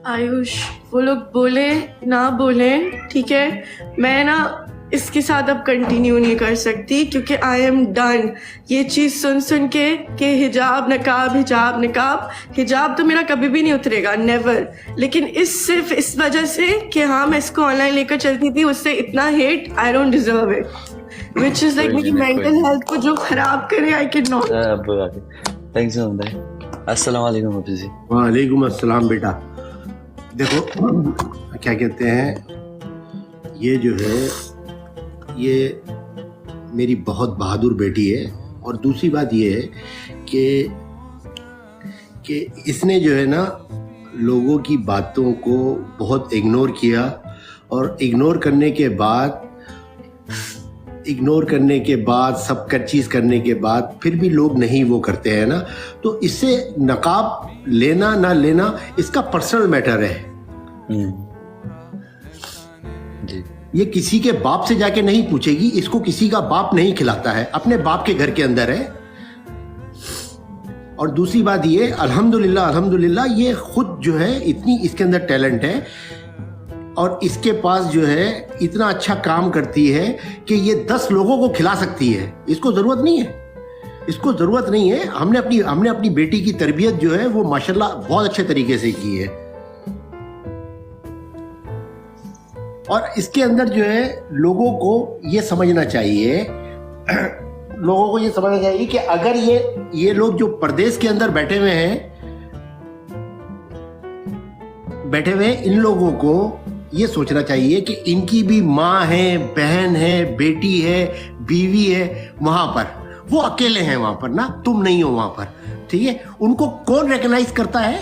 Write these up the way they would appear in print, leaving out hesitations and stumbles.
आयुष, वो लोग बोले ना बोले, ठीक है, मैं ना इसके साथ अब कंटिन्यू नहीं कर सकती क्योंकि आई एम डन। ये चीज़ सुन सुन के कि हिजाब नकाब हिजाब नकाब, हिजाब तो मेरा कभी भी नहीं उतरेगा, नेवर। लेकिन सिर्फ इस वजह से कि हाँ मैं इसको ऑनलाइन लेकर चलती थी, उससे इतना hate, I don't deserve it, which is like मेरी मेंटल हेल्थ को जो खराब करे, आई कैन नॉट। थैंक्स अस्सलाम वालेकुम हाफिज जी। वालेकुम अस्सलाम बेटा। देखो क्या कहते हैं, ये जो है ये मेरी बहुत बहादुर बेटी है। और दूसरी बात ये है कि इसने जो है ना लोगों की बातों को बहुत इग्नोर किया, और इग्नोर करने के बाद सब चीज़ करने के बाद फिर भी लोग नहीं वो करते हैं ना, तो इससे नकाब लेना ना लेना इसका पर्सनल मैटर है। जी। ये किसी के बाप से जाके नहीं पूछेगी, इसको किसी का बाप नहीं खिलाता है, अपने बाप के घर के अंदर है। और दूसरी बात ये, अल्हम्दुलिल्लाह ये खुद जो है इतनी इसके अंदर टैलेंट है और इसके पास जो है इतना अच्छा काम करती है कि ये 10 लोगों को खिला सकती है। इसको ज़रूरत नहीं है। हमने अपनी बेटी की तरबियत जो है वो माशाल्लाह बहुत अच्छे तरीके से की है। और इसके अंदर जो है लोगों को ये समझना चाहिए कि अगर ये लोग जो परदेश के अंदर बैठे हुए हैं, इन लोगों को ये सोचना चाहिए कि इनकी भी माँ है, बहन है, बेटी है, बीवी है वहां पर। वो अकेले हैं वहां पर ना, तुम नहीं हो वहां पर, ठीक है। उनको कौन रिकॉग्नाइज करता है?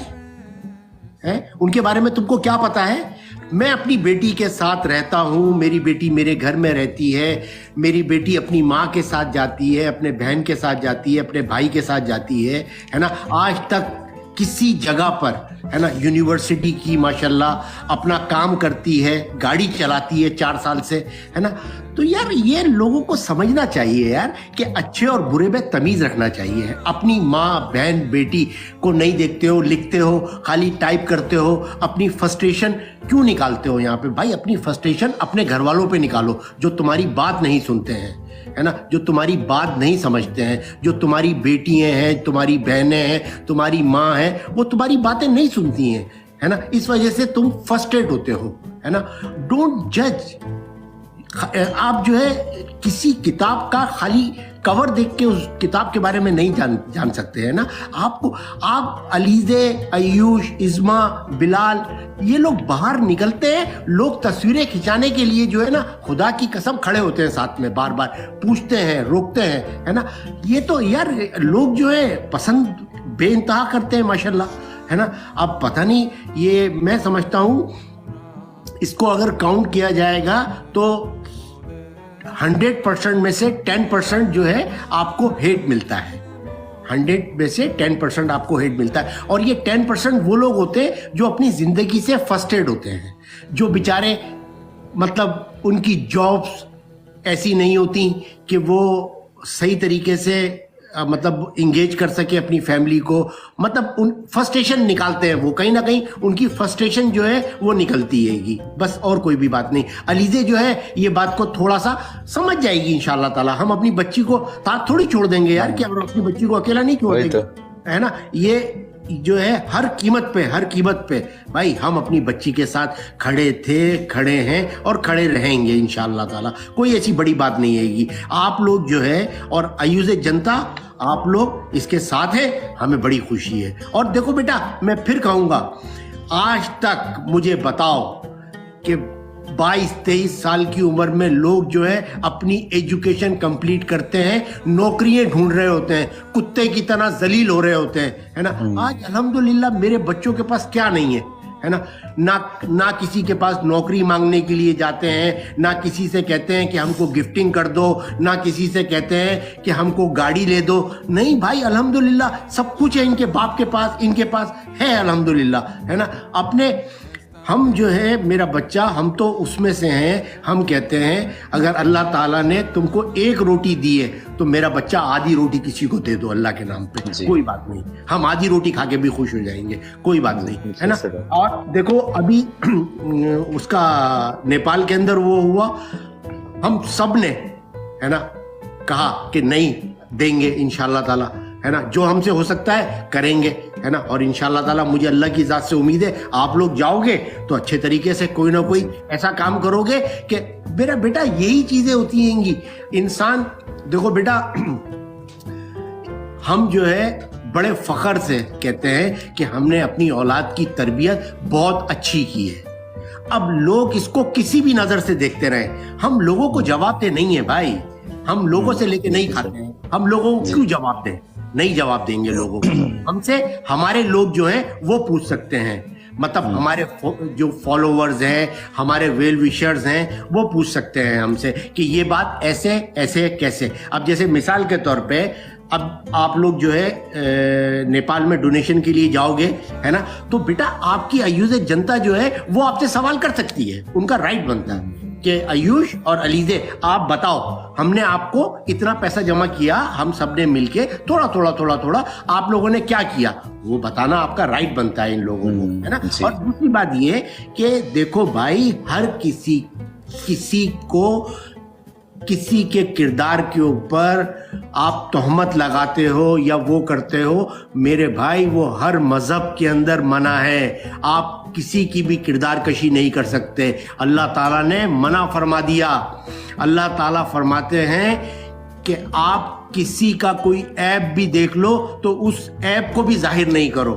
उनके बारे में तुमको क्या पता है? मैं अपनी बेटी के साथ रहता हूँ, मेरी बेटी मेरे घर में रहती है, मेरी बेटी अपनी माँ के साथ जाती है, अपने बहन के साथ जाती है, अपने भाई के साथ जाती है ना। आज तक किसी जगह पर, है ना, यूनिवर्सिटी की माशाल्लाह अपना काम करती है, गाड़ी चलाती है 4 साल से, है ना। तो यार ये लोगों को समझना चाहिए यार कि अच्छे और बुरे में तमीज़ रखना चाहिए। अपनी माँ, बहन, बेटी को नहीं देखते हो, लिखते हो, खाली टाइप करते हो, अपनी फ्रस्ट्रेशन क्यों निकालते हो यहाँ पे? भाई अपनी फ्रस्ट्रेशन अपने घर वालों पे निकालो जो तुम्हारी बात नहीं सुनते हैं, है ना, जो तुम्हारी बात नहीं समझते हैं, जो तुम्हारी बेटियां हैं, तुम्हारी बहनें हैं, तुम्हारी माँ है, वो तुम्हारी बातें नहीं सुनती हैं, है ना। इस वजह से तुम फ्रस्ट्रेट होते हो, है ना। डोंट जज। आप जो है किसी किताब का खाली कवर देख के उस किताब के बारे में नहीं जान सकते हैं ना। आप अलीज़े, आयुष, इज़्मा, बिलाल, ये लोग बाहर निकलते हैं, लोग तस्वीरें खिंचाने के लिए जो है ना खुदा की कसम खड़े होते हैं साथ में, बार बार पूछते हैं, रोकते हैं, है ना। ये तो यार लोग जो है पसंद बेइंतहा करते हैं माशाल्लाह, है ना। अब पता नहीं, ये मैं समझता हूँ इसको अगर काउंट किया जाएगा तो 100% में से 10% जो है आपको हेट मिलता है। 100 में से 10% आपको हेट मिलता है। और ये 10% वो लोग होते हैं जो अपनी जिंदगी से फ्रस्ट्रेट होते हैं, जो बेचारे मतलब उनकी जॉब्स ऐसी नहीं होती कि वो सही तरीके से मतलब इंगेज कर सके अपनी फैमिली को, मतलब उन फ्रस्ट्रेशन निकालते हैं वो, कहीं ना कहीं उनकी फ्रस्ट्रेशन जो है वो निकलती हैगी, बस और कोई भी बात नहीं। अलीज़े जो है ये बात को थोड़ा सा समझ जाएगी इंशाल्लाह ताला। हम अपनी बच्ची को साथ थोड़ी छोड़ देंगे यार, कि हम अपनी बच्ची को अकेला नहीं छोड़ देंगे, है ना। ये जो है हर कीमत पे भाई हम अपनी बच्ची के साथ खड़े थे, खड़े हैं और खड़े रहेंगे इंशाल्लाह ताला। कोई ऐसी बड़ी बात नहीं हैगी। आप लोग जो है और आयुज़े जनता, आप लोग इसके साथ हैं, हमें बड़ी खुशी है। और देखो बेटा, मैं फिर कहूँगा, आज तक मुझे बताओ कि 22-23 साल की उम्र में लोग जो है अपनी एजुकेशन कंप्लीट करते हैं, नौकरियां ढूंढ रहे होते हैं, कुत्ते की तरह जलील हो रहे होते हैं, है ना। आज अल्हम्दुलिल्लाह मेरे बच्चों के पास क्या नहीं है, है ना किसी के पास नौकरी मांगने के लिए जाते हैं, ना किसी से कहते हैं कि हमको गिफ्टिंग कर दो, ना किसी से कहते हैं कि हमको गाड़ी ले दो। नहीं भाई, अल्हम्दुलिल्लाह सब कुछ है इनके बाप के पास, इनके पास है अल्हम्दुलिल्लाह, है ना। अपने हम जो है मेरा बच्चा, हम तो उसमें से हैं। हम कहते हैं अगर अल्लाह ताला ने तुमको एक रोटी दी है तो मेरा बच्चा आधी रोटी किसी को दे दो अल्लाह के नाम पे, जी। कोई बात नहीं, हम आधी रोटी खा के भी खुश हो जाएंगे, कोई बात नहीं, है ना। सही बात। और देखो अभी उसका नेपाल के अंदर वो हुआ, हम सब ने, है ना, कहा कि नहीं देंगे इंशाल्लाह ताला, है ना, जो हमसे हो सकता है करेंगे, है ना। और इंशाल्लाह ताला मुझे अल्लाह की जात से उम्मीद है आप लोग जाओगे तो अच्छे तरीके से कोई ना कोई ऐसा काम करोगे कि मेरा बेटा, यही चीजें होती हैंगी इंसान। देखो बेटा, हम जो है बड़े फख्र से कहते हैं कि हमने अपनी औलाद की तरबियत बहुत अच्छी की है। अब लोग इसको किसी भी नजर से देखते रहे, हम लोगों को जवाब दे नहीं है भाई, हम लोगों से लेके नहीं खाते हैं, हम लोगों को क्यों जवाब दें, नहीं जवाब देंगे लोगों को। हमसे हमारे लोग जो हैं वो पूछ सकते हैं, मतलब हमारे जो फॉलोवर्स हैं, हमारे वेल विशर्स हैं, वो पूछ सकते हैं हमसे कि ये बात ऐसे ऐसे कैसे। अब जैसे मिसाल के तौर पे, अब आप लोग जो है नेपाल में डोनेशन के लिए जाओगे, है ना, तो बेटा आपकी आयुष जनता जो है वो आपसे सवाल कर सकती है, उनका राइट बनता है कि आयुष और अलीजे आप बताओ, हमने आपको इतना पैसा जमा किया, हम सब ने मिलके थोड़ा थोड़ा आप लोगों ने क्या किया, वो बताना आपका राइट बनता है इन लोगों को, है ना। और दूसरी बात ये कि देखो भाई, हर किसी को किसी के किरदार के ऊपर आप तोहमत लगाते हो या वो करते हो, मेरे भाई वो हर मजहब के अंदर मना है। आप किसी की भी किरदार कशी नहीं कर सकते, अल्लाह ताला ने मना फरमा दिया। अल्लाह ताला फरमाते हैं कि आप किसी का कोई ऐब भी देख लो तो उस ऐब को भी जाहिर नहीं करो,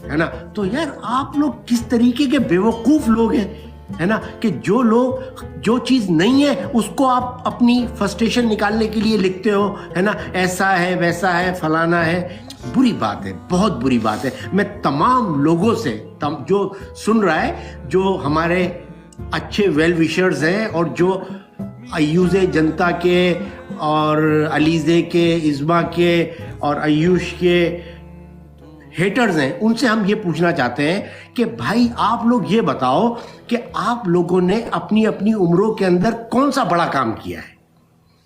है ना। तो यार आप लोग किस तरीके के बेवकूफ लोग हैं, है ना, कि जो लोग जो चीज नहीं है उसको आप अपनी फ्रस्ट्रेशन निकालने के लिए लिखते हो, है ना, ऐसा है वैसा है फलाना है। बुरी बात है, बहुत बुरी बात है। मैं तमाम लोगों से जो सुन रहा है, जो हमारे अच्छे वेल विशर्स हैं और जो आयुज़े जनता के और अलीज़े के, इज़्मा के और आयुष के हेटर्स हैं, उनसे हम ये पूछना चाहते हैं कि भाई आप लोग ये बताओ कि आप लोगों ने अपनी अपनी उम्रों के अंदर कौन सा बड़ा काम किया है।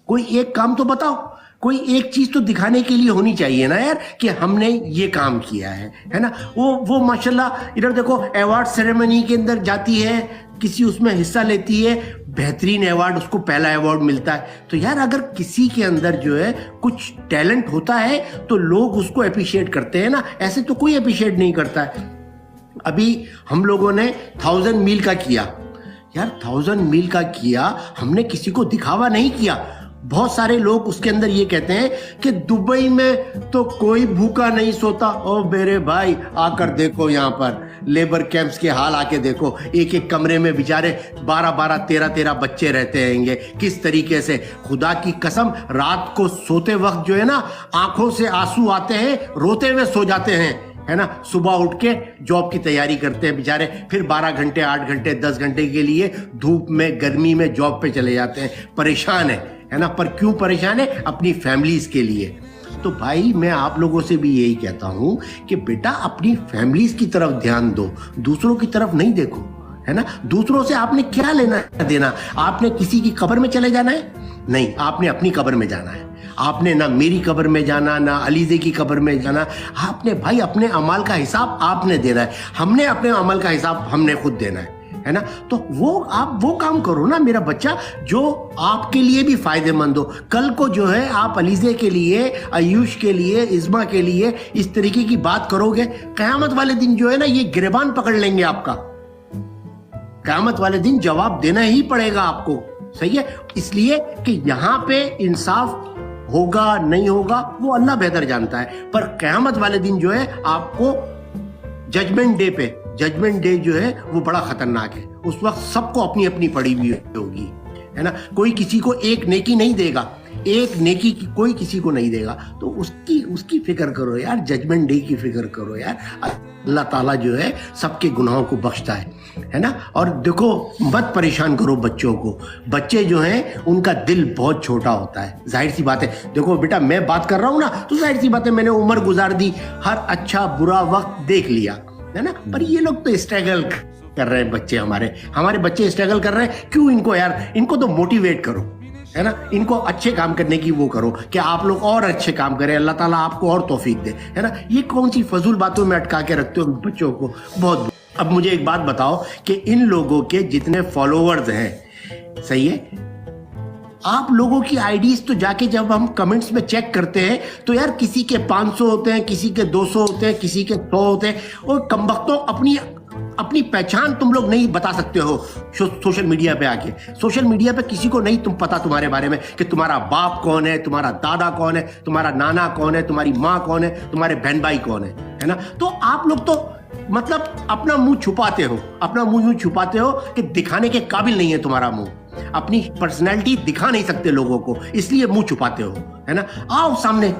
कोई एक काम तो बताओ, कोई एक चीज तो दिखाने के लिए होनी चाहिए ना यार कि हमने ये काम किया है ना। वो माशाल्लाह, इधर देखो अवार्ड सेरेमनी के अंदर जाती है, किसी उसमें हिस्सा लेती है, बेहतरीन अवार्ड, उसको पहला अवार्ड मिलता है। तो यार अगर किसी के अंदर जो है कुछ टैलेंट होता है तो लोग उसको अप्रिशिएट करते हैं ना, ऐसे तो कोई अप्रिशिएट नहीं करता है। अभी हम लोगों ने 1000 मील का किया यार, 1000 मील का किया, हमने किसी को दिखावा नहीं किया। बहुत सारे लोग उसके अंदर ये कहते हैं कि दुबई में तो कोई भूखा नहीं सोता। ओ मेरे भाई, आकर देखो यहाँ पर लेबर कैंप्स के हाल, आके देखो, एक एक कमरे में बेचारे 12-12, 13-13 बच्चे रहते हैंगे, किस तरीके से। खुदा की कसम, रात को सोते वक्त जो है ना, आंखों से आंसू आते हैं, रोते हुए सो जाते हैं, है ना। सुबह उठ के जॉब की तैयारी करते हैं बेचारे, फिर 12 घंटे, 8 घंटे, 10 घंटे के लिए धूप में, गर्मी में जॉब पे चले जाते हैं, परेशान है ना। पर क्यों परेशान है? अपनी फैमिलीज के लिए। तो भाई मैं आप लोगों से भी यही कहता हूं कि बेटा अपनी फैमिलीज की तरफ ध्यान दो, दूसरों की तरफ नहीं देखो, है ना। दूसरों से आपने क्या लेना देना? आपने किसी की कब्र में चले जाना है? नहीं, आपने अपनी कब्र में जाना है। आपने ना मेरी कब्र में जाना, ना अलीजे की कब्र में जाना। आपने भाई अपने अमाल का हिसाब आपने देना है, हमने अपने अमल का हिसाब हमने खुद देना है ना। तो आप वो काम करो ना मेरा बच्चा, जो आपके लिए भी फायदेमंद हो। कल को जो है आप अलीजे के लिए, आयुष के लिए, इज़्मा के लिए इस तरीके की बात करोगे, क़यामत वाले दिन जो है ना ये गिरबान पकड़ लेंगे आपका। क़यामत वाले दिन जवाब देना ही पड़ेगा आपको, सही है। इसलिए कि यहाँ पे इंसाफ होगा नहीं होगा वो अल्लाह बेहतर जानता है, पर क़यामत वाले दिन जो है आपको जजमेंट डे जो है वो बड़ा खतरनाक है। उस वक्त सबको अपनी अपनी पड़ी हुई होगी, है ना। कोई किसी को एक नेकी नहीं देगा, एक नेकी की कोई किसी को नहीं देगा। तो उसकी फिक्र करो यार, जजमेंट डे की फिक्र करो यार। अल्लाह ताला जो है सबके गुनाहों को बख्शता है ना। और देखो, मत परेशान करो बच्चों को। बच्चे जो हैं उनका दिल बहुत छोटा होता है, जाहिर सी बात है। देखो बेटा, मैं बात कर रहा हूँ ना, तो जाहिर सी बात है मैंने उम्र गुजार दी, हर अच्छा बुरा वक्त देख लिया, है ना। पर ये लोग तो स्ट्रगल कर रहे हैं बच्चे, हमारे बच्चे स्ट्रगल कर रहे हैं, क्यों इनको यार, इनको तो मोटिवेट करो, है ना, इनको अच्छे काम करने की वो करो कि आप लोग और अच्छे काम करें, अल्लाह ताला आपको और तौफीक दे, है ना। ये कौन सी फजूल बातों में अटका के रखते हो बच्चों को, बहुत। अब मुझे एक बात बताओ कि इन लोगों के जितने फॉलोवर्स हैं, सही है, आप लोगों की आईडीज तो जाके जब हम कमेंट्स में चेक करते हैं तो यार किसी के 500 होते हैं, किसी के 200 होते हैं, किसी के 100 होते हैं, और कमबख्तों अपनी पहचान तुम लोग नहीं बता सकते हो सोशल मीडिया पे आके। सोशल मीडिया पे किसी को नहीं तुम पता तुम्हारे बारे में कि तुम्हारा बाप कौन है, तुम्हारा दादा कौन है, तुम्हारा नाना कौन है, तुम्हारी माँ कौन है, तुम्हारे बहन भाई कौन है ना। तो आप लोग तो मतलब अपना मुंह छुपाते हो, अपना मुंह यूं छुपाते हो कि दिखाने के काबिल नहीं है तुम्हारा मुंह, अपनी पर्सनैलिटी दिखा नहीं सकते लोगों को, इसलिए मुंह छुपाते हो, है ना। आओ सामने,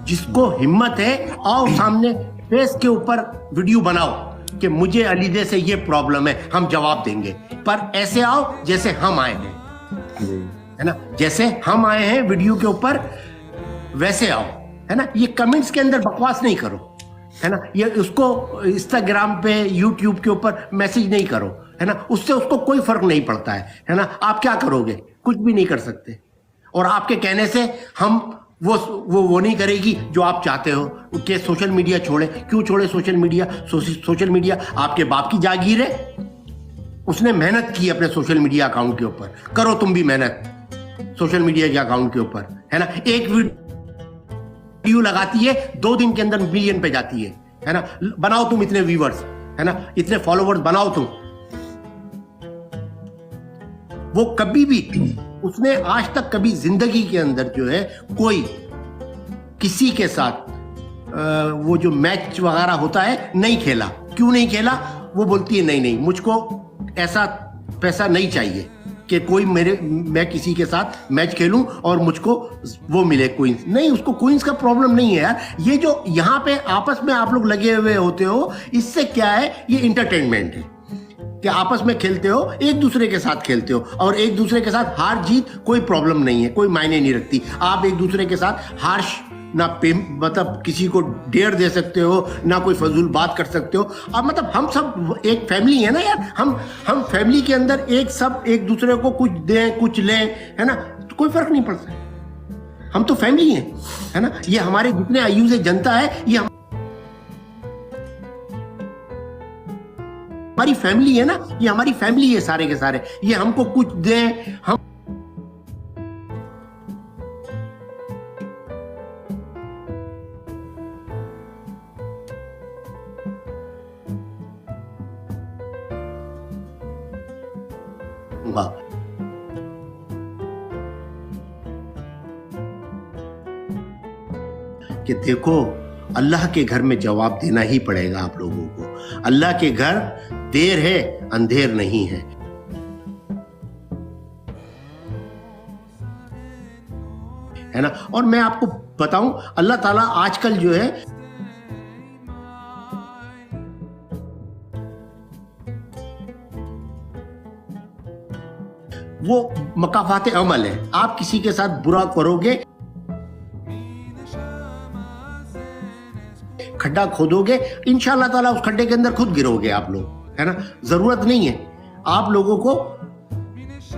जिसको हिम्मत है आओ सामने, फेस के ऊपर वीडियो बनाओ कि मुझे अलीदे से ये प्रॉब्लम है, हम जवाब देंगे, पर ऐसे आओ जैसे हम आए हैं, है ना, जैसे हम आए हैं वीडियो के ऊपर वैसे आओ, है ना। ये कमेंट्स के अंदर बकवास नहीं करो, है ना, ये उसको इंस्टाग्राम पे यूट्यूब के ऊपर मैसेज नहीं करो, है ना, उससे उसको कोई फर्क नहीं पड़ता है ना। आप क्या करोगे, कुछ भी नहीं कर सकते, और आपके कहने से हम वो नहीं करेगी जो आप चाहते हो कि सोशल मीडिया छोड़े। क्यों छोड़े सोशल मीडिया? सोशल मीडिया आपके बाप की जागीर है, उसने मेहनत की अपने सोशल मीडिया अकाउंट के ऊपर, करो तुम भी मेहनत सोशल मीडिया के अकाउंट के ऊपर, है ना। एक वीडियो लगाती है 2 दिन के अंदर मिलियन पे जाती है ना। बनाओ तुम इतने व्यूअर्स, है ना, इतने फॉलोवर्स बनाओ तुम। वो कभी भी, उसने आज तक कभी जिंदगी के अंदर जो है कोई किसी के साथ वो जो मैच वगैरह होता है नहीं खेला। क्यों नहीं खेला? वो बोलती है नहीं मुझको ऐसा पैसा नहीं चाहिए कि कोई मैं किसी के साथ मैच खेलूं और मुझको वो मिले कोइंस। नहीं, उसको कोइंस का प्रॉब्लम नहीं है यार। ये जो यहाँ पे आपस में आप लोग लगे हुए होते हो, इससे क्या है, ये इंटरटेनमेंट है कि आपस में खेलते हो, एक दूसरे के साथ खेलते हो, और एक दूसरे के साथ हार जीत कोई प्रॉब्लम नहीं है, कोई मायने नहीं रखती। आप एक दूसरे के साथ हार्श ना मतलब किसी को डेयर दे सकते हो, ना कोई फजूल बात कर सकते हो। अब मतलब हम सब एक फैमिली है ना यार, हम फैमिली के अंदर सब एक दूसरे को कुछ दें कुछ लें, है ना, तो कोई फर्क नहीं पड़ता। हम तो फैमिली हैं, है ना। ये हमारे जितने आयुज़ जनता है, ये हमारी फैमिली है ना, ये हमारी फैमिली है सारे के सारे। ये हमको कुछ दें, हम कि देखो, अल्लाह के घर में जवाब देना ही पड़ेगा आप लोगों को। अल्लाह के घर देर है अंधेर नहीं है, है ना। और मैं आपको बताऊं, अल्लाह ताला आजकल जो है वो मकाफात अमल है। आप किसी के साथ बुरा करोगे, खड्डा खोदोगे, इंशाअल्लाह ताला उस खड्डे के अंदर खुद गिरोगे आप लोग, है ना। जरूरत नहीं है आप लोगों को,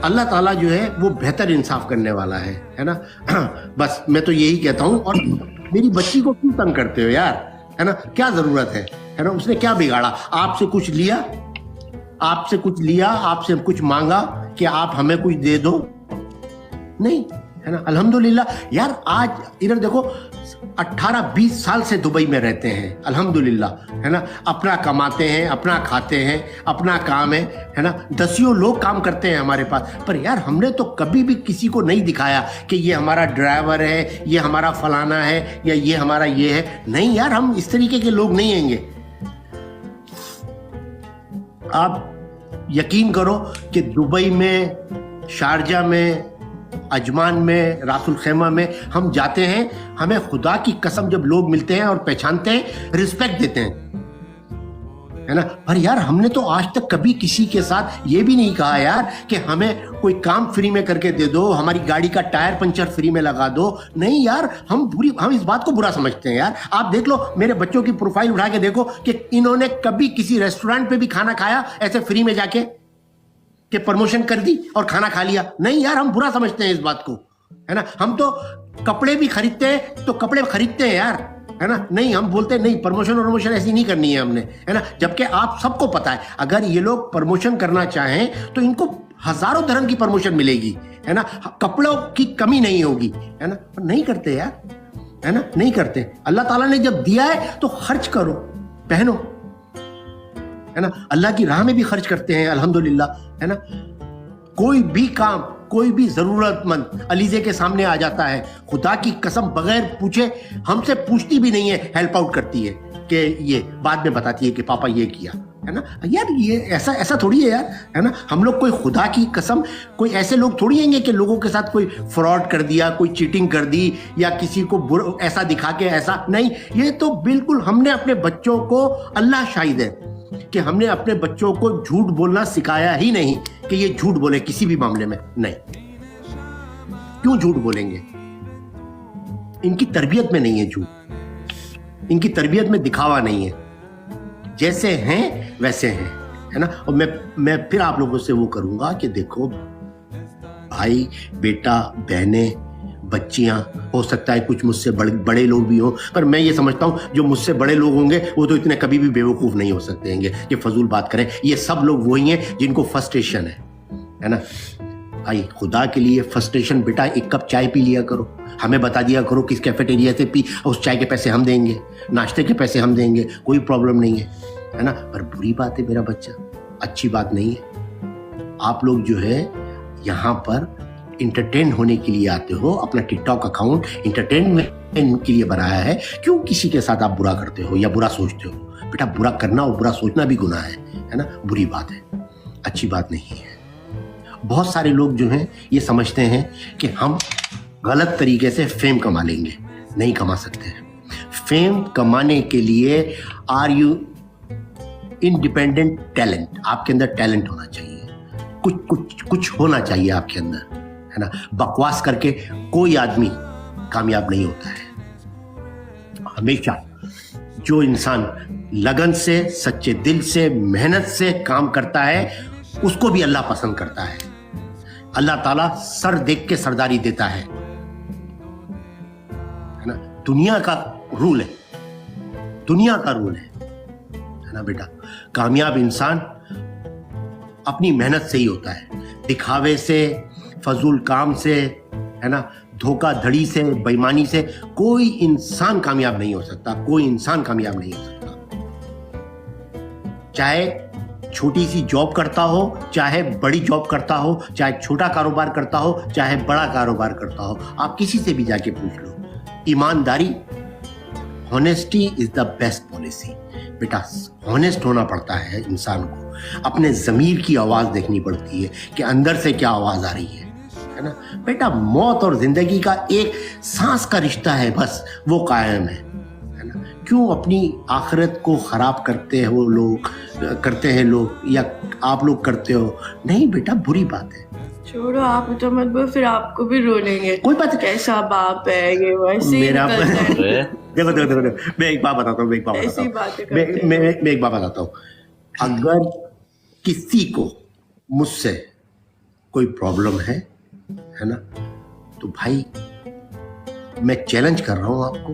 अल्लाह ताला जो है वो बेहतर इंसाफ करने वाला है ना। बस मैं तो यही कहता हूं। और मेरी बच्ची को क्यों तंग करते हो यार, है ना, क्या जरूरत है ना। उसने क्या बिगाड़ा? आपसे कुछ लिया, आपसे कुछ मांगा कि आप हमें कुछ दे दो? नहीं, है ना। अल्हम्दुलिल्लाह यार, आज इधर देखो 18-20 साल से दुबई में रहते हैं, अल्हम्दुलिल्लाह, है ना। अपना कमाते हैं, अपना खाते हैं, अपना काम है ना। दसियों लोग काम करते हैं हमारे पास, पर यार हमने तो कभी भी किसी को नहीं दिखाया कि ये हमारा ड्राइवर है, ये हमारा फलाना है, या ये हमारा ये है। नहीं यार, हम इस तरीके के लोग नहीं हैंगे। आप यकीन करो कि दुबई में, शारजा में, अजमान में, रासुल खैमा में हम जाते हैं, हमें खुदा की कसम जब लोग मिलते हैं और पहचानते हैं, रिस्पेक्ट देते हैं। है ना। पर यार हमने तो आज तक कभी किसी के साथ ये भी नहीं कहा यार कि हमें कोई काम फ्री में करके दे दो, हमारी गाड़ी का टायर पंचर फ्री में लगा दो। नहीं यार, हम इस बात को बुरा समझते हैं यार। आप देख लो, मेरे बच्चों की प्रोफाइल उठा के देखो कि इन्होंने कभी किसी रेस्टोरेंट पे भी खाना खाया ऐसे फ्री में जाके कि प्रमोशन कर दी और खाना खा लिया? नहीं यार, हम बुरा समझते हैं इस बात को, है ना। हम तो कपड़े भी खरीदते हैं तो कपड़े खरीदते हैं यार, है ना। नहीं, हम बोलते नहीं प्रमोशन ऐसी नहीं करनी है हमने, है ना। जबकि आप सबको पता है अगर ये लोग प्रमोशन करना चाहें तो इनको हजारों धर्म की प्रमोशन मिलेगी, है ना। कपड़ों की कमी नहीं होगी, है ना। पर नहीं करते यार, है ना, नहीं करते। अल्लाह ताला ने जब दिया है तो खर्च करो, पहनो, है ना। अल्लाह की राह में भी खर्च करते हैं अल्हम्दुलिल्लाह, है ना। कोई भी काम, कोई भी जरूरतमंद अलीजे के सामने आ जाता है, खुदा की कसम बगैर पूछे, हमसे पूछती भी नहीं है, हेल्प आउट करती है कि ये बाद में बताती है कि पापा ये किया, है ना। यार ये ऐसा थोड़ी है यार, है ना। हम लोग कोई खुदा की कसम कोई ऐसे लोग थोड़ी हैंगे कि लोगों के साथ कोई फ्रॉड कर दिया, कोई चीटिंग कर दी या किसी को ऐसा दिखा के ऐसा नहीं। ये तो बिल्कुल हमने अपने बच्चों को, अल्लाह शाहिद है कि हमने अपने बच्चों को झूठ बोलना सिखाया ही नहीं कि ये झूठ बोले किसी भी मामले में। नहीं, क्यों झूठ बोलेंगे? इनकी तरबियत में नहीं है झूठ, इनकी तरबियत में दिखावा नहीं है। जैसे हैं वैसे हैं, है ना। और मैं फिर आप लोगों से वो करूंगा कि देखो भाई, बेटा, बहनें, बच्चियां, हो सकता है कुछ मुझसे बड़े लोग भी हों, पर मैं ये समझता हूं जो मुझसे बड़े लोग होंगे वो तो इतने कभी भी बेवकूफ नहीं हो सकते हैं कि फजूल बात करें। ये सब लोग वही हैं जिनको फ्रस्ट्रेशन है ना। भाई खुदा के लिए फ्रस्ट्रेशन, बेटा एक कप चाय पी लिया करो, हमें बता दिया करो किस कैफेटेरिया से पी, उस चाय के पैसे हम देंगे, नाश्ते के पैसे हम देंगे, कोई प्रॉब्लम नहीं है ना। पर बुरी बात है मेरा बच्चा, अच्छी बात नहीं है। आप लोग जो है यहाँ पर इंटरटेन होने के लिए आते हो, अपना टिकटॉक अकाउंट इंटरटेनमेंट के लिए बनाया है। क्यों किसी के साथ आप बुरा करते हो या बुरा सोचते हो? बेटा बुरा करना और बुरा सोचना भी गुनाह है ना, बुरी बात है, अच्छी बात नहीं है। बहुत सारे लोग जो हैं ये समझते हैं कि हम गलत तरीके से फेम कमा लेंगे, नहीं कमा सकते हैं। फेम कमाने के लिए आर यू इंडिपेंडेंट टैलेंट, आपके अंदर टैलेंट होना चाहिए, कुछ होना चाहिए आपके अंदर, है ना। बकवास करके कोई आदमी कामयाब नहीं होता है। हमेशा जो इंसान लगन से, सच्चे दिल से, मेहनत से काम करता है उसको भी अल्लाह पसंद करता है। अल्लाह ताला सर देख के सरदारी देता है ना। दुनिया का रूल है, दुनिया का रूल है ना बेटा। कामयाब इंसान अपनी मेहनत से ही होता है, दिखावे से, फजूल काम से, है ना, धोखाधड़ी से, बेईमानी से कोई इंसान कामयाब नहीं हो सकता, कोई इंसान कामयाब नहीं हो सकता। चाहे छोटी सी जॉब करता हो, चाहे बड़ी जॉब करता हो, चाहे छोटा कारोबार करता हो, चाहे बड़ा कारोबार करता हो, आप किसी से भी जाके पूछ लो। ईमानदारी, honesty is the best policy. बेटा हॉनेस्ट होना पड़ता है इंसान को, अपने ज़मीर की आवाज़ देखनी पड़ती है कि अंदर से क्या आवाज़ आ रही है ना। बेटा मौत और जिंदगी का एक सांस का रिश्ता है, बस वो कायम है ना। क्यों अपनी आखिरत को ख़राब करते हैं लोग या आप लोग करते हो? नहीं बेटा, बुरी बात है। छोड़ो आप तो मत बोलो, फिर आपको भी रो लेंगे। कोई बात, कैसा बाप है ये, वैसे मेरा देखो मैं एक बात बताता हूँ, मैं एक बात बताता हूँ। अगर किसी को मुझसे कोई प्रॉब्लम है ना, तो भाई मैं चैलेंज कर रहा हूं आपको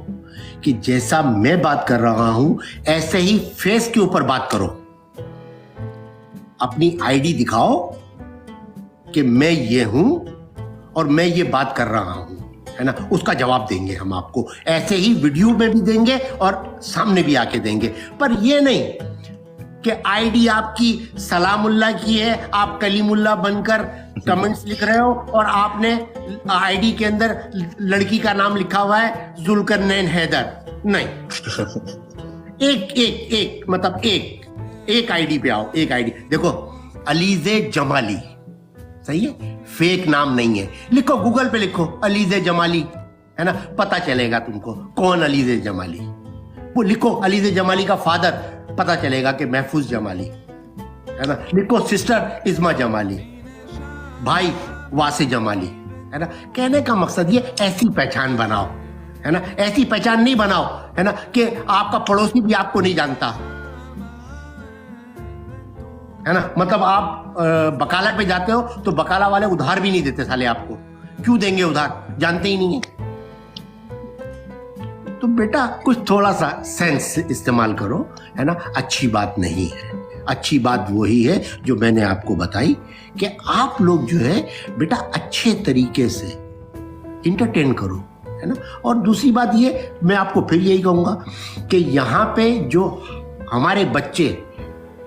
कि जैसा मैं बात कर रहा हूं ऐसे ही फेस के ऊपर बात करो। अपनी आईडी दिखाओ कि मैं ये हूं और मैं ये बात कर रहा हूं, है ना। उसका जवाब देंगे हम आपको, ऐसे ही वीडियो में भी देंगे और सामने भी आके देंगे। पर ये नहीं कि आईडी आपकी सलामुल्लाह की है, आप कलीमुल्लाह बनकर कमेंट्स लिख रहे हो और आपने आईडी के अंदर लड़की का नाम लिखा हुआ है जुल्करनैन हैदर। नहीं, एक आईडी पे आओ, एक आईडी देखो, अलीजे जमाली, सही है, फेक नाम नहीं है। लिखो, गूगल पे लिखो अलीजे जमाली, है ना, पता चलेगा तुमको कौन अलीजे जमाली। वो लिखो अलीजे जमाली का फादर पता चलेगा कि महफूज जमाली, है ना। लिखो सिस्टर इस्मा जमाली, भाई वासे जमाली, है ना। कहने का मकसद ये ऐसी पहचान बनाओ, है ना। ऐसी पहचान नहीं बनाओ, है ना, कि आपका पड़ोसी भी आपको नहीं जानता, है ना। मतलब आप बकाला पे जाते हो तो बकाला वाले उधार भी नहीं देते साले आपको, क्यों देंगे उधार, जानते ही नहीं है। तो बेटा कुछ थोड़ा सा सेंस इस्तेमाल करो, है ना। अच्छी बात नहीं है, अच्छी बात वही है जो मैंने आपको बताई कि आप लोग जो है बेटा अच्छे तरीके से इंटरटेन करो, है ना। और दूसरी बात ये मैं आपको फिर यही कहूंगा कि यहाँ पे जो हमारे बच्चे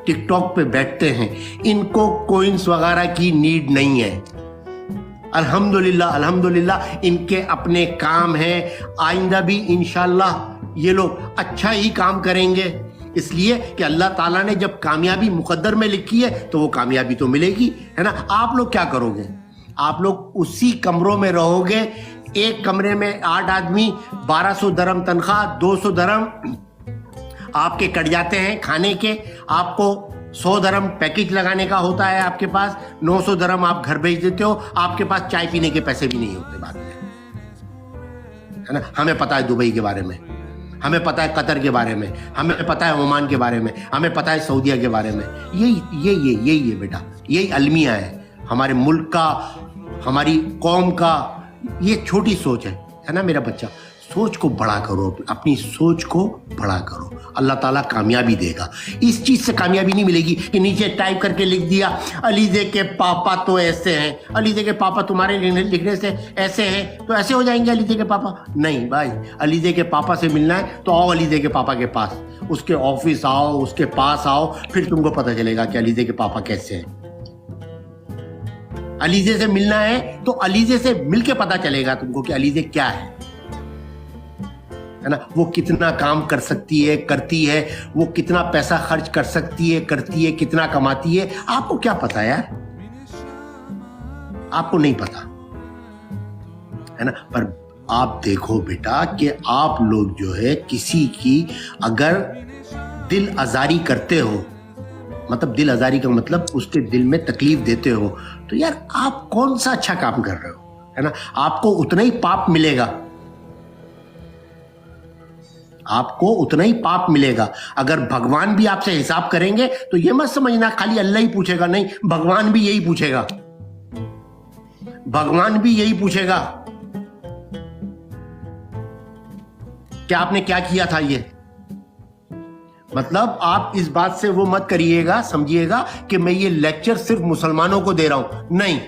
टिकटॉक पे बैठते हैं, इनको कोइंस वगैरह की नीड नहीं है। अल्हम्दुलिल्लाह अल्हम्दुलिल्लाह इनके अपने काम हैं, आइंदा भी इंशाल्लाह ये लोग अच्छा ही काम करेंगे, इसलिए कि अल्लाह ताला ने जब कामयाबी मुकद्दर में लिखी है तो वो कामयाबी तो मिलेगी, है ना। आप लोग क्या करोगे, आप लोग उसी कमरों में रहोगे, एक कमरे में 8 आदमी, 1200 दरम तनख्वाह, 200 दरम आपके कट जाते हैं खाने के, आपको 100 दरम पैकेज लगाने का होता है आपके पास, 900 दरम आप घर भेज देते हो, आपके पास चाय पीने के पैसे भी नहीं होते बाद में, है ना। हमें पता है दुबई के बारे में, हमें पता है कतर के बारे में, हमें पता है ओमान के बारे में, हमें पता है सऊदीया के बारे में। यही है बेटा, यही अलमिया है हमारे मुल्क का, हमारी कौम का। ये छोटी सोच है ना मेरा बच्चा। सोच को बड़ा करो, अपनी सोच को बड़ा करो, अल्लाह ताला कामयाबी देगा। इस चीज से कामयाबी नहीं मिलेगी कि नीचे टाइप करके लिख दिया अलीज़े के पापा तो ऐसे हैं, अलीज़े के पापा तुम्हारे लिखने से ऐसे हैं तो ऐसे हो जाएंगे अलीज़े के पापा। नहीं भाई, अलीज़े के पापा से मिलना है तो आओ अलीज़े के पापा के पास, उसके ऑफिस आओ, उसके पास आओ, फिर तुमको पता चलेगा कि अलीज़े के पापा कैसे हैं। अलीज़े से मिलना है तो अलीज़े से मिलके पता चलेगा तुमको कि अलीज़े क्या है ना। वो कितना काम कर सकती है, करती है, वो कितना पैसा खर्च कर सकती है, करती है, कितना कमाती है, आपको क्या पता यार, आपको नहीं पता, है ना। पर आप देखो बेटा कि आप लोग जो है किसी की अगर दिल आजारी करते हो, मतलब दिल आजारी का मतलब उसके दिल में तकलीफ देते हो, तो यार आप कौन सा अच्छा काम कर रहे हो, है ना। आपको उतना ही पाप मिलेगा, आपको उतना ही पाप मिलेगा। अगर भगवान भी आपसे हिसाब करेंगे तो ये मत समझना खाली अल्लाह ही पूछेगा, नहीं, भगवान भी यही पूछेगा, भगवान भी यही पूछेगा कि आपने क्या किया था। ये मतलब आप इस बात से वो मत करिएगा, समझिएगा कि मैं ये लेक्चर सिर्फ मुसलमानों को दे रहा हूं, नहीं।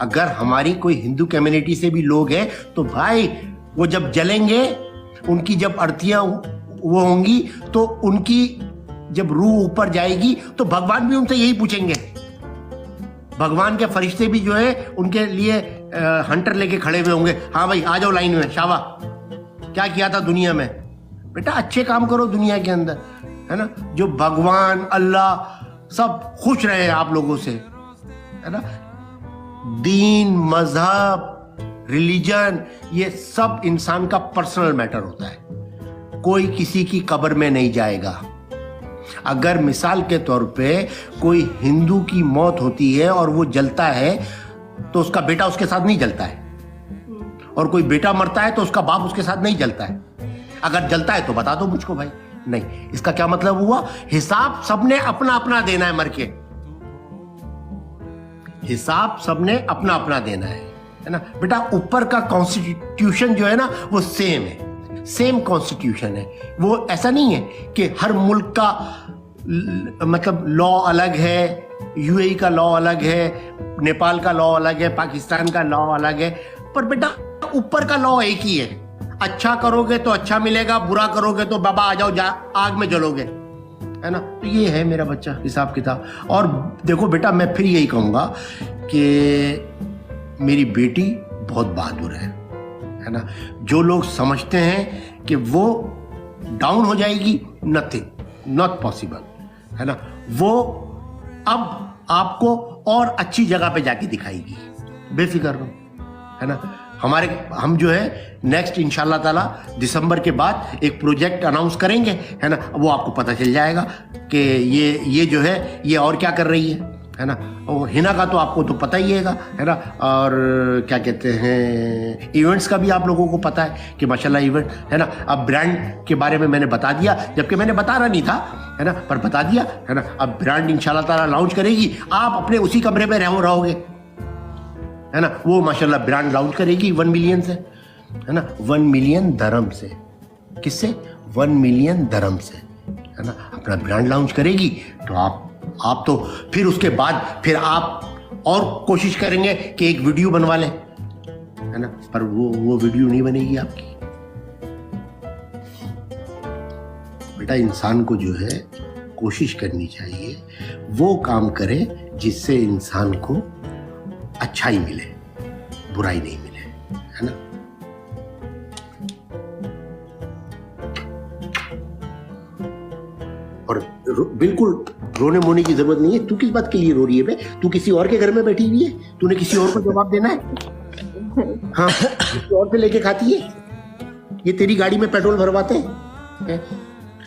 अगर हमारी कोई हिंदू कम्युनिटी से भी लोग हैं तो भाई वो जब जलेंगे, उनकी जब अर्थियां वो होंगी तो उनकी जब रूह ऊपर जाएगी तो भगवान भी उनसे यही पूछेंगे। भगवान के फरिश्ते भी जो है उनके लिए हंटर लेके खड़े हुए होंगे, हाँ भाई आ जाओ लाइन में, शाबा क्या किया था दुनिया में। बेटा अच्छे काम करो दुनिया के अंदर, है ना। जो भगवान अल्लाह सब खुश रहे आप लोगों से, है ना। दीन, मजहब, रिलीजन, ये सब इंसान का पर्सनल मैटर होता है, कोई किसी की कब्र में नहीं जाएगा। अगर मिसाल के तौर पे कोई हिंदू की मौत होती है और वो जलता है तो उसका बेटा उसके साथ नहीं जलता है, और कोई बेटा मरता है तो उसका बाप उसके साथ नहीं जलता है। अगर जलता है तो बता दो मुझको भाई। नहीं, इसका क्या मतलब हुआ, हिसाब सबने अपना अपना देना है, मर के हिसाब सबने अपना अपना देना है ना। बेटा ऊपर का कॉन्स्टिट्यूशन जो है ना वो सेम है, सेम कॉन्स्टिट्यूशन है। वो ऐसा नहीं है कि हर मुल्क का मतलब लॉ अलग है, यूएई का लॉ अलग है, नेपाल का लॉ अलग है, पाकिस्तान का लॉ अलग है, पर बेटा ऊपर का लॉ एक ही है। अच्छा करोगे तो अच्छा मिलेगा, बुरा करोगे तो बाबा आ जाओ आग में जलोगे, है ना। तो ये है मेरा बच्चा हिसाब किताब। और देखो बेटा मैं फिर यही कहूंगा कि मेरी बेटी बहुत बहादुर है ना। जो लोग समझते हैं कि वो डाउन हो जाएगी, नथिंग, नॉट पॉसिबल, है ना। वो अब आपको और अच्छी जगह पे जाके दिखाएगी, बेफिक्र रहो, है ना। हम जो है नेक्स्ट इंशाल्लाह ताला दिसंबर के बाद एक प्रोजेक्ट अनाउंस करेंगे, है ना। वो आपको पता चल जाएगा कि ये जो है ये और क्या कर रही है ना। और हिना का तो आपको तो पता ही है ना। और क्या कहते हैं, इवेंट्स का भी आप लोगों को पता है कि माशाल्लाह इवेंट, है ना। अब ब्रांड के बारे में मैंने बता दिया, जबकि मैंने बताना नहीं था, है ना, पर बता दिया, है ना। अब ब्रांड इंशाल्लाह ताला लॉन्च करेगी, आप अपने उसी कमरे में रहोगे, है ना। वो माशाल्लाह ब्रांड लॉन्च करेगी 1 मिलियन से, है ना, 1 मिलियन दरम से। किससे? 1 मिलियन दरम से, है ना। अपना ब्रांड लॉन्च करेगी तो आप तो फिर उसके बाद फिर आप और कोशिश करेंगे कि एक वीडियो बनवा लें, है ना, पर वो वीडियो नहीं बनेगी आपकी। बेटा, इंसान को जो है कोशिश करनी चाहिए वो काम करे जिससे इंसान को अच्छाई मिले, बुराई नहीं मिले, है ना। और बिल्कुल रोने मोने की जरूरत नहीं है। तू किस बात के लिए रो रही है बे? तू किसी और के घर में बैठी हुई है, तूने किसी और को जवाब देना है। हाँ, किसी और से लेके खाती है। ये तेरी गाड़ी में पेट्रोल भरवाते हैं।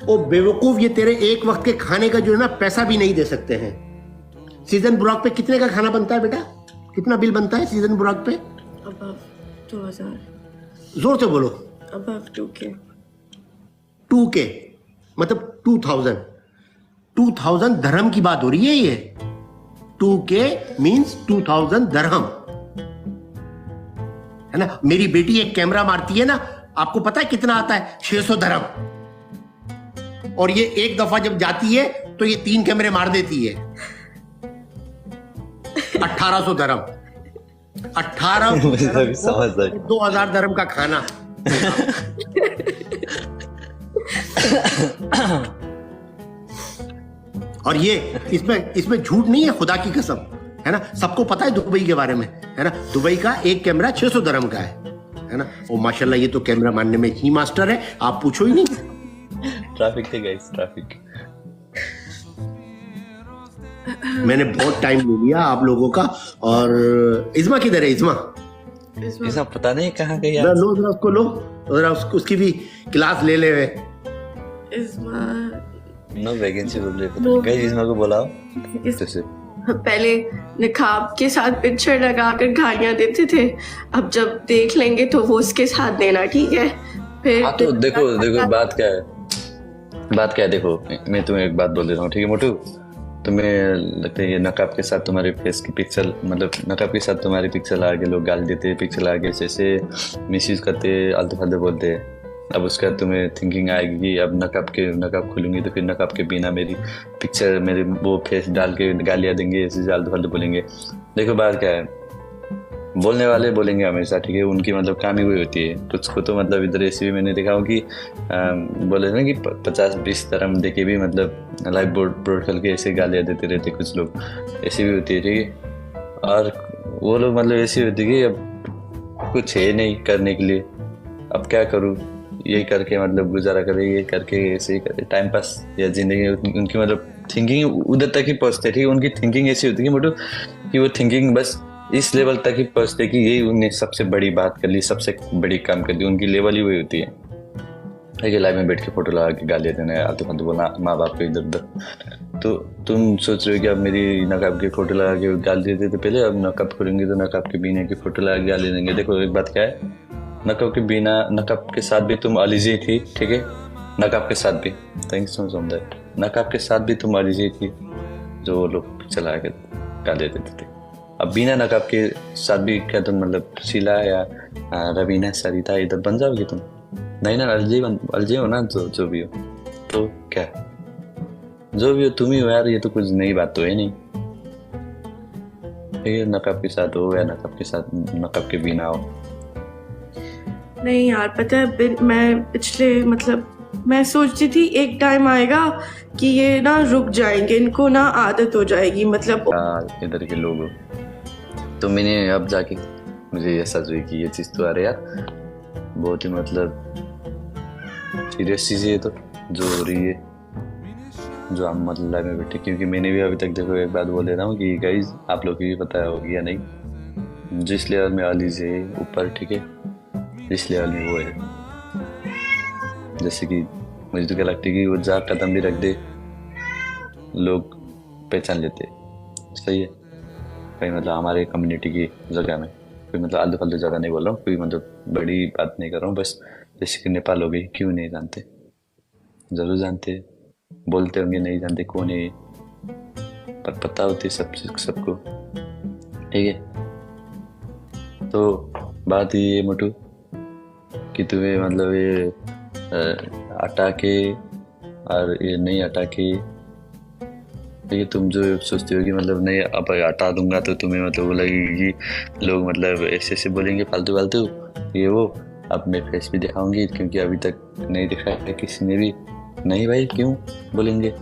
ओ बेवकूफ, ये तेरे एक वक्त के खाने का जो है ना पैसा भी नहीं दे सकते हैं। सीजन ब्लॉक पे कितने का खाना बनता है बेटा? कितना बिल बनता है सीजन ब्लॉक पे? above 2000, जोर से बोलो। above 2K। 2K मतलब 2000 दरहम की बात हो रही है ये। 2K मींस 2000 दरहम, है ना। मेरी बेटी एक कैमरा मारती है ना, आपको पता है कितना आता है? 600 दरहम। और ये एक दफा जब जाती है तो ये 3 कैमरे मार देती है। 1800 दरहम। 2000 दरहम का खाना। और ये इसमें झूठ नहीं है, खुदा की कसम, है ना। सबको पता है दुबई के बारे में, है ना। दुबई का एक कैमरा 600 दरहम का है ना। और माशाल्लाह ये तो कैमरा मारने में ही मास्टर है, आप पूछो ही नहीं। ट्रैफिक थे गाइस, ट्रैफिक। मैंने बहुत टाइम ले लिया आप लोगों का। और इज़्मा किधर है? इज़्मा ऐसा पता नहीं कहाँ गई जरा लो, जरा उसको लो, जरा उसकी भी क्लास ले ले। नो वैकेंसी बोल रहे गाइस, इज़्मा को बुलाओ। जैसे पहले निकाब के साथ पिक्चर लगाकर गालियां देते थे, अब जब देख लेंगे तो वो उसके साथ देना, ठीक है। फिर हाँ तो देखो बात क्या है, देखो मैं तुम्हें एक बात बोल देता हूँ, ठीक है मोटू। तुम्हें लगता है ये नकाब के साथ तुम्हारे फेस की पिक्सल, मतलब नकाब के साथ तुम्हारी पिक्सल आगे लोग गाल देते, पिक्सल आगे जैसे मिसयूज करते, आलतू फालतू बोलते। अब उसका तुम्हें थिंकिंग आएगी कि अब नकाब खोलूंगी तो फिर नकाब के बिना मेरी पिक्चर, मेरे वो फेस डाल के गालियाँ देंगे, ऐसे आलतू फालतू बोलेंगे। देखो बात क्या है, बोलने वाले बोलेंगे हमेशा, ठीक है। उनकी मतलब काम ही वही होती है। कुछ को तो मतलब इधर ऐसे भी मैंने देखा हूँ कि बोले ना कि 50-20 दरहम दे के भी मतलब लाइव बोर्ड खोल के ऐसे गालियाँ देते रहते कुछ लोग, ऐसी भी होती है, ठीक है। और वो लोग मतलब ऐसी होती है कि अब कुछ है नहीं करने के लिए, अब क्या करूँ, यही करके मतलब गुजारा करे, ये करके ऐसे ही करे, टाइम पास या जिंदगी। उनकी मतलब थिंकिंग उधर तक ही पहुँचते, ठीक है। उनकी थिंकिंग ऐसी होती है मोटू कि वो थिंकिंग बस इस लेवल तक ही पहुंचते कि यही उन्हें सबसे बड़ी बात कर ली, सबसे बड़ी काम कर दी। उनकी लेवल ही वही होती है। लाइव में बैठ के फोटो लगा के गालियाँ देना, आलतू फालतू बोलना माँ बाप को इधर उधर। तो तुम सोच रहे हो कि अब मेरी नकाब की फोटो लगा के गाल देते थे पहले, अब नकाब खोलेंगे तो नकाब के बिना की फोटो लगा के गाली देंगे। देखो एक बात क्या है, नकाब के बिना, नकाब के साथ भी तुम अलीजी थी, ठीक है। नकाब के साथ भी, थैंक यू सो मच, नकाब के साथ भी तुम अलीजी थी, जो लोग चला के गाली देते थे। अब बिना नकाब के साथ भी क्या तुम मतलब शीला या रवीना सरिता इधर बन जाओगे तुम? नहीं ना, अलजी हो ना, जो भी हो। तो क्या जो भी हो तुम ही हो यार, ये तो कुछ नई बात तो है नहीं, ठीक है। नकाब के साथ हो या नकाब के साथ, नकाब के बिना हो। नहीं यार, पता है मैं पिछले मतलब मैं सोचती थी एक टाइम आएगा कि ये ना रुक जाएंगे, इनको ना आदत हो जाएगी, मतलब इधर के लोग हो। तो मैंने अब जाके मुझे एहसास हुई कि ये चीज़ तो अरे यार बहुत ही मतलब सीरियस चीज़ है, तो जो हो रही है, जो हम मतलब लाइव में बैठे। क्योंकि मैंने भी अभी तक, देखो एक बात बोल दे रहा हूँ कि गाइज आप लोग को भी पता होगी या नहीं, जिस लेवल में आलीज है ऊपर, ठीक है, जिस लेवल में वो है, जैसे कि मुझे तो क्या लगता है कि वो जहाँ कदम भी रख दे लोग पहचान लेते, सही है। कहीं मतलब हमारे कम्युनिटी की जगह में कोई मतलब आलतू फालतू ज़्यादा नहीं बोल रहा हूँ, कोई मतलब बड़ी बात नहीं कर रहा हूँ, बस जैसे कि नेपाल हो गई, क्यों नहीं जानते, ज़रूर जानते, बोलते होंगे नहीं जानते कौन है, पर पता होती सबको, ठीक है। तो बात ये है मोटू कि तुम्हें मतलब ये हटा के और ये नहीं हटा के, ये तुम जो सोचते हो कि मतलब नहीं अब हटा दूंगा तो तुम्हें मतलब वो लगेगी कि लोग मतलब ऐसे ऐसे बोलेंगे फालतू फालतू ये वो, अब मैं फेस भी दिखाऊंगी क्योंकि अभी तक नहीं दिखाया किसी ने भी, नहीं भाई क्यों बोलेंगे,